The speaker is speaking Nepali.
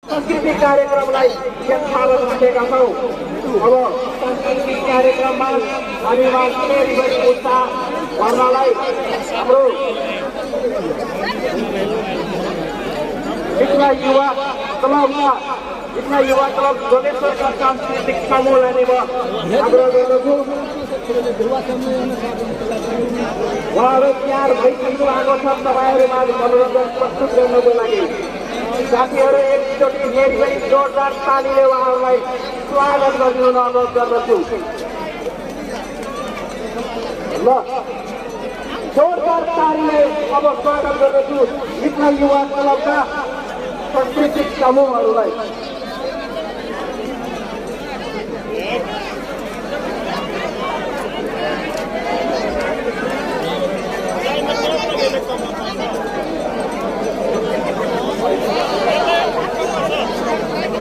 सांस्कृतिक कार्यक्रमलाई यथावत राखेका छौँ। अब सांस्कृतिक कार्यक्रममा हामी फेरि पनि उत्साह भर्नलाई हाम्रो इतना युवा क्लब जोगेश्वरका सांस्कृतिक समूहलाई म आग्रह गर्दछु उहाँहरू तयार भइसक्नु भएको छ तपाईँहरू माझ मनोरञ्जन प्रस्तुत गर्नको लागि। साथीहरू एकचोटि फेरि जोरदार तालीले उहाँहरूलाई स्वागत गरिदिन अनुरोध गर्दछु। ल जोरदार तालीले अब स्वागत गर्दछु इतना युवा क्लबका सांस्कृतिक समूहहरूलाई।